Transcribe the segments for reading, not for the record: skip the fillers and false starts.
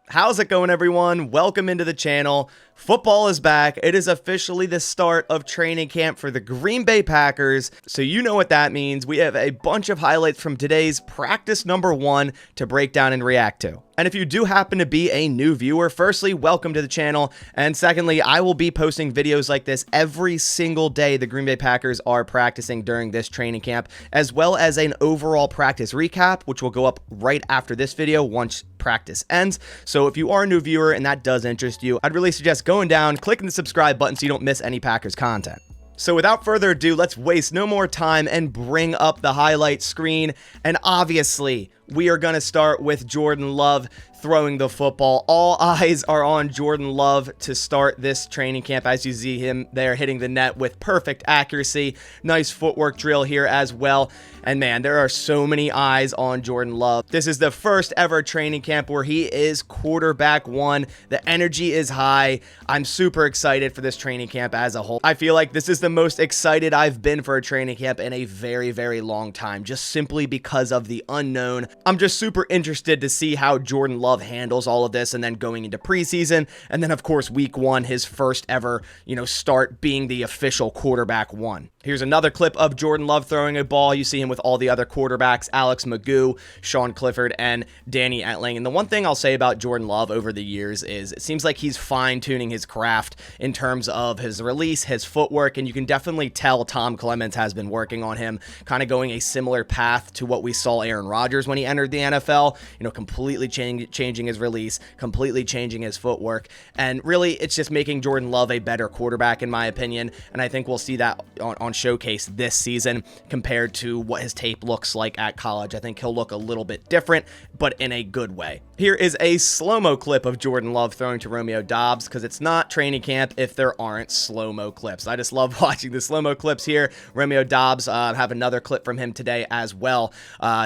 How's it going, everyone? Welcome into the channel. Football is back. It is officially the start of training camp for the Green Bay Packers. So you know what that means. We have a bunch of highlights from today's practice number 1 to break down and react to. And if you do happen to be a new viewer, firstly, welcome to the channel. And secondly, I will be posting videos like this every single day the Green Bay Packers are practicing during this training camp, as well as an overall practice recap, which will go up right after this video once practice ends. So if you are a new viewer and that does interest you, I'd really suggest going down, clicking the subscribe button so you don't miss any Packers content. So without further ado, let's waste no more time and bring up the highlight screen. And obviously, we are going to start with Jordan Love throwing the football. All eyes are on Jordan Love to start this training camp, as you see him there hitting the net with perfect accuracy. Nice footwork drill here as well. And man, there are so many eyes on Jordan Love. This is the first ever training camp where he is quarterback 1. The energy is high. I'm super excited for this training camp as a whole. I feel like this is the most excited I've been for a training camp in a very, very long time, just simply because of the unknown. I'm just super interested to see how Jordan Love handles all of this, and then going into preseason, and then of course week 1, his first ever, start being the official quarterback 1. Here's another clip of Jordan Love throwing a ball. You see him with all the other quarterbacks, Alex Magoo, Sean Clifford, and Danny Etling. And the one thing I'll say about Jordan Love over the years is it seems like he's fine-tuning his craft in terms of his release, his footwork, and you can definitely tell Tom Clements has been working on him, kind of going a similar path to what we saw Aaron Rodgers when he entered the NFL, completely changing his release, completely changing his footwork, and really it's just making Jordan Love a better quarterback in my opinion, and I think we'll see that on showcase this season compared to what his tape looks like at college. I think he'll look a little bit different, but in a good way. Here is a slow-mo clip of Jordan Love throwing to Romeo Doubs, because it's not training camp if there aren't slow-mo clips. I just love watching the slow-mo clips here. Romeo Doubs, have another clip from him today as well.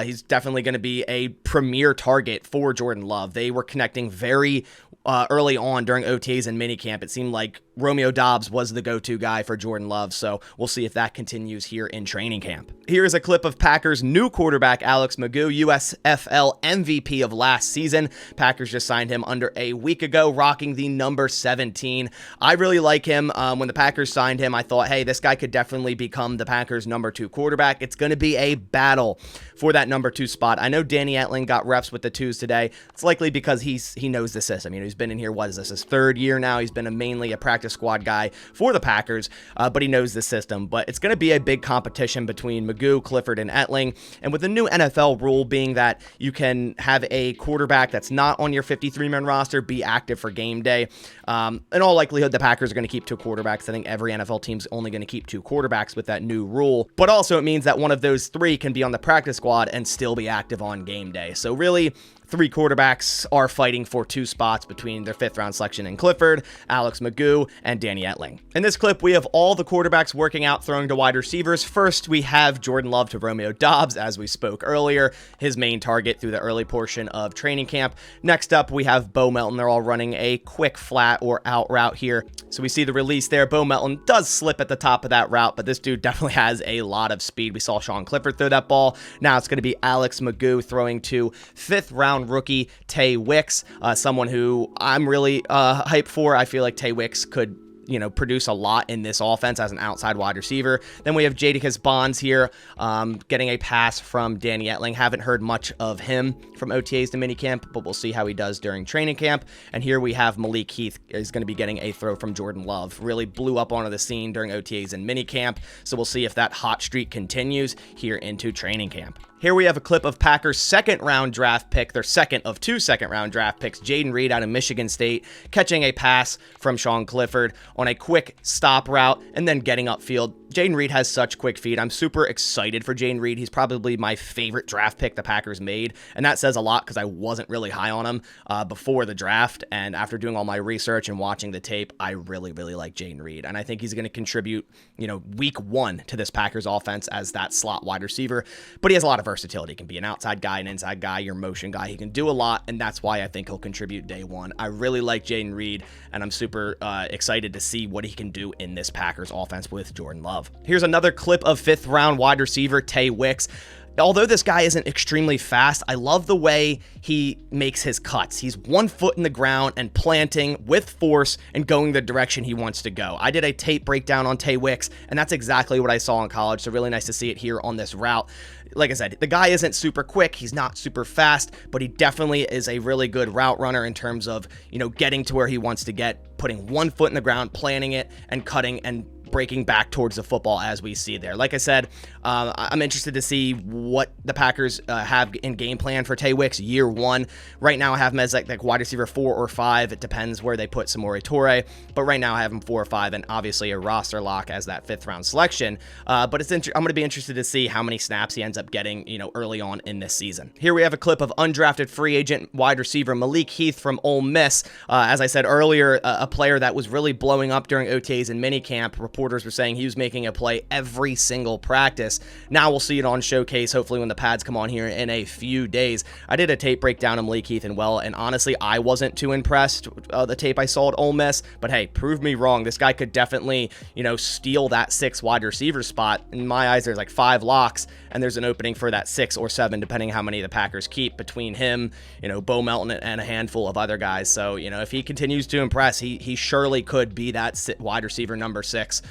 He's definitely going to be a premier target for Jordan Love. They were connecting very early on during OTAs and minicamp. It seemed like Romeo Doubs was the go-to guy for Jordan Love, so we'll see if that continues here in training camp. Here is a clip of Packers' new quarterback, Alex Magoo, USFL MVP of last season. Packers just signed him under a week ago, rocking the number 17. I really like him. When the Packers signed him, I thought, hey, this guy could definitely become the Packers' number 2 quarterback. It's going to be a battle for that number 2 spot. I know Danny Etling got reps with the 2s today. It's likely because he knows the system. He's been in here, what is this, his 3rd year now? He's been mainly a practice squad guy for the Packers, but he knows the system. But it's going to be a big competition between Magoo, Clifford, and Etling. And with the new NFL rule being that you can have a quarterback that's not on your 53-man roster be active for game day, in all likelihood, the Packers are going to keep 2 quarterbacks. I think every NFL team's only going to keep 2 quarterbacks with that new rule. But also it means that one of those 3 can be on the practice squad and still be active on game day. So really, 3 quarterbacks are fighting for 2 spots between their 5th round selection in Clifford, Alex Magoo, and Danny Etling. In this clip, we have all the quarterbacks working out, throwing to wide receivers. First, we have Jordan Love to Romeo Doubs, as we spoke earlier, his main target through the early portion of training camp. Next up, we have Bo Melton. They're all running a quick flat or out route here. So we see the release there. Bo Melton does slip at the top of that route, but this dude definitely has a lot of speed. We saw Sean Clifford throw that ball. Now it's going to be Alex Magoo throwing to 5th round rookie Tay Wicks, someone who I'm really hyped for. I feel like Tay Wicks could produce a lot in this offense as an outside wide receiver. Then we have Jadakiss Bonds here, getting a pass from Danny Etling. Haven't heard much of him from OTAs to minicamp, but we'll see how he does during training camp. And here we have Malik Heath is going to be getting a throw from Jordan Love. Really blew up onto the scene during OTAs and minicamp, so we'll see if that hot streak continues here into training camp. Here we have a clip of Packers' 2nd round draft pick, their 2nd of 2 2nd round draft picks, Jayden Reed out of Michigan State, catching a pass from Sean Clifford on a quick stop route and then getting upfield. Jayden Reed has such quick feet. I'm super excited for Jayden Reed. He's probably my favorite draft pick the Packers made, and that says a lot because I wasn't really high on him before the draft, and after doing all my research and watching the tape, I really, really like Jayden Reed, and I think he's going to contribute, week 1 to this Packers offense as that slot wide receiver, but he has a lot of versatility. He can be an outside guy, an inside guy, your motion guy. He can do a lot, and that's why I think he'll contribute day 1. I really like Jayden Reed, and I'm super excited to see what he can do in this Packers offense with Jordan Love. Here's another clip of 5th round wide receiver Tay Wicks. Although this guy isn't extremely fast, I love the way he makes his cuts. He's 1 foot in the ground and planting with force and going the direction he wants to go. I did a tape breakdown on Tay Wicks, and that's exactly what I saw in college, so really nice to see it here on this route. Like I said, the guy isn't super quick, he's not super fast, but he definitely is a really good route runner in terms of, getting to where he wants to get, putting 1 foot in the ground, planting it, and cutting and breaking back towards the football as we see there. Like I said, I'm interested to see what the Packers have in game plan for Tay Wicks year one. Right now I have him as like wide receiver 4 or 5. It depends where they put Samori Toure, but right now I have him 4 or 5 and obviously a roster lock as that 5th round selection. But I'm going to be interested to see how many snaps he ends up getting, early on in this season. Here we have a clip of undrafted free agent wide receiver Malik Heath from Ole Miss. As I said earlier, a player that was really blowing up during OTAs and minicamp. Reporters were saying he was making a play every single practice. Now we'll see it on Showcase, hopefully when the pads come on here in a few days. I did a tape breakdown of Malik Heath and honestly, I wasn't too impressed the tape I saw at Ole Miss, but hey, prove me wrong. This guy could definitely, steal that 6 wide receiver spot. In my eyes, there's like 5 locks, and there's an opening for that 6 or 7, depending how many the Packers keep between him, Bo Melton and a handful of other guys. So, if he continues to impress, he surely could be that wide receiver number 6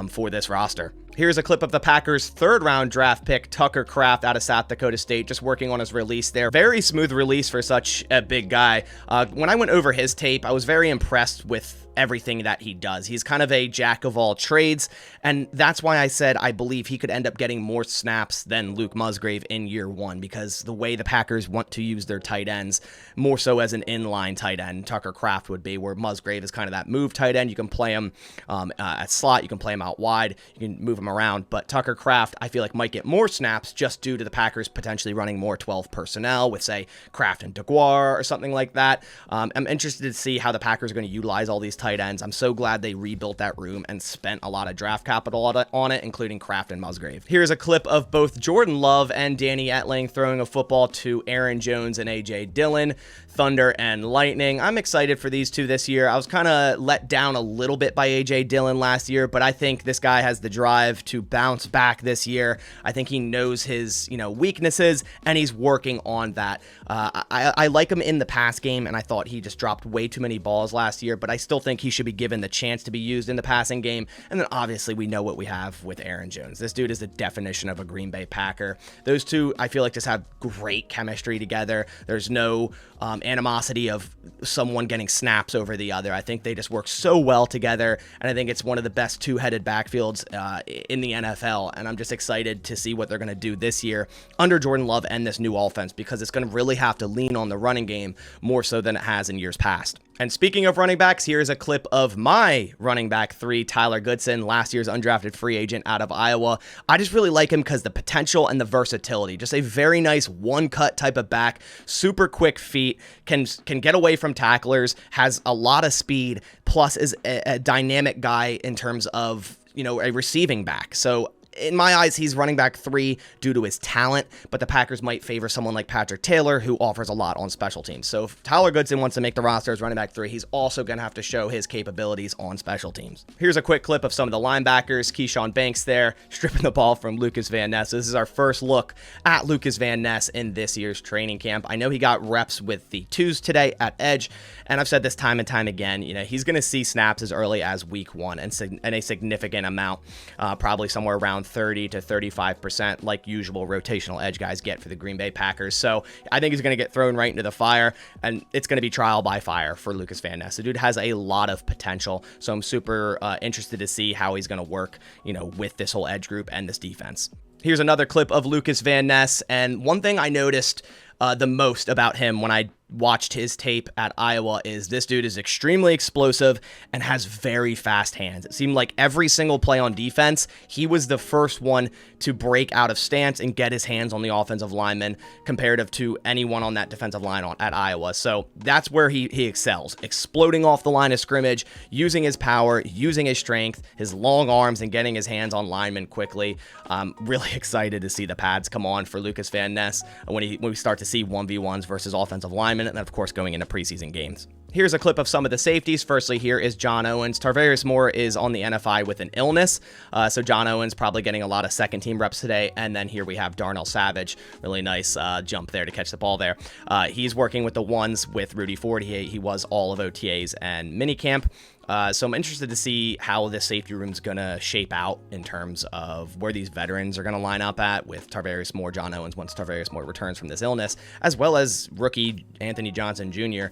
for this roster. Here's a clip of the Packers' 3rd round draft pick, Tucker Kraft, out of South Dakota State, just working on his release there. Very smooth release for such a big guy. When I went over his tape, I was very impressed with everything that he does. He's kind of a jack of all trades, and that's why I said I believe he could end up getting more snaps than Luke Musgrave in year 1, because the way the Packers want to use their tight ends, more so as an inline tight end, Tucker Kraft would be, where Musgrave is kind of that move tight end. You can play him at slot, you can play him out wide, you can move him around, but Tucker Kraft, I feel like, might get more snaps just due to the Packers potentially running more 12 personnel with, say, Kraft and DeGuar or something like that. I'm interested to see how the Packers are going to utilize all these tight ends. I'm so glad they rebuilt that room and spent a lot of draft capital on it, including Kraft and Musgrave. Here's a clip of both Jordan Love and Danny Etling throwing a football to Aaron Jones and A.J. Dillon, Thunder and Lightning. I'm excited for these two this year. I was kind of let down a little bit by A.J. Dillon last year, but I think this guy has the drive to bounce back this year. I think he knows his, weaknesses, and he's working on that. I like him in the pass game, and I thought he just dropped way too many balls last year, but I still think he should be given the chance to be used in the passing game. And then obviously we know what we have with Aaron Jones. This dude is the definition of a Green Bay Packer. Those two, I feel like, just have great chemistry together. There's no animosity of someone getting snaps over the other. I think they just work so well together, and I think it's one of the best two-headed backfields in the NFL, and I'm just excited to see what they're going to do this year under Jordan Love and this new offense, because it's going to really have to lean on the running game more so than it has in years past. And speaking of running backs, here's a clip of my running back 3, Tyler Goodson, last year's undrafted free agent out of Iowa. I just really like him because the potential and the versatility. Just a very nice one-cut type of back, super quick feet, can get away from tacklers, has a lot of speed, plus is a dynamic guy in terms of, a receiving back. So in my eyes, he's running back 3 due to his talent, but the Packers might favor someone like Patrick Taylor, who offers a lot on special teams. So if Tyler Goodson wants to make the roster as running back 3, he's also going to have to show his capabilities on special teams. Here's a quick clip of some of the linebackers. Keyshawn Banks there, stripping the ball from Lucas Van Ness. This is our first look at Lucas Van Ness in this year's training camp. I know he got reps with the 2s today at edge, and I've said this time and time again, he's going to see snaps as early as week 1 and a significant amount, probably somewhere around 30 to 35%, like usual rotational edge guys get for the Green Bay Packers. So I think he's going to get thrown right into the fire, and it's going to be trial by fire for Lucas Van Ness. The dude has a lot of potential, so I'm super interested to see how he's going to work, with this whole edge group and this defense. Here's another clip of Lucas Van Ness, and one thing I noticed the most about him when I watched his tape at Iowa is this dude is extremely explosive and has very fast hands. It seemed like every single play on defense, he was the first one to break out of stance and get his hands on the offensive lineman comparative to anyone on that defensive line at Iowa. So that's where he excels, exploding off the line of scrimmage, using his power, using his strength, his long arms, and getting his hands on linemen quickly. I'm really excited to see the pads come on for Lucas Van Ness when we start to see 1v1s versus offensive linemen, and then of course going into preseason games. Here's a clip of some of the safeties. Firstly, here is John Owens. Tarvarius Moore is on the NFI with an illness, so John Owens probably getting a lot of second-team reps today. And then here we have Darnell Savage. Really nice jump there to catch the ball there. He's working with the ones with Rudy Ford. He was all of OTAs and minicamp. So I'm interested to see how this safety room is going to shape out in terms of where these veterans are going to line up at with Tarvarius Moore, John Owens, once Tarvarius Moore returns from this illness, as well as rookie Anthony Johnson Jr.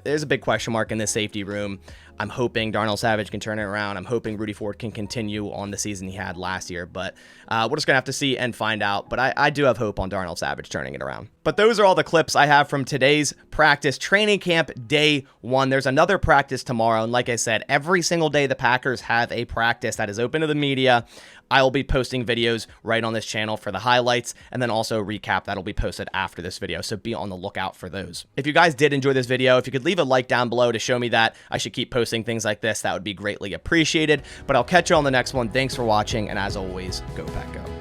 There's a big question mark in this safety room. I'm hoping Darnell Savage can turn it around. I'm hoping Rudy Ford can continue on the season he had last year, but we're just going to have to see and find out. But I do have hope on Darnell Savage turning it around. But those are all the clips I have from today's practice training camp day 1. There's another practice tomorrow. And like I said, every single day the Packers have a practice that is open to the media. I'll be posting videos right on this channel for the highlights and then also recap that'll be posted after this video. So be on the lookout for those. If you guys did enjoy this video, if you could leave a like down below to show me that I should keep posting things like this, that would be greatly appreciated. But I'll catch you on the next one. Thanks for watching. And as always, go Pack Go.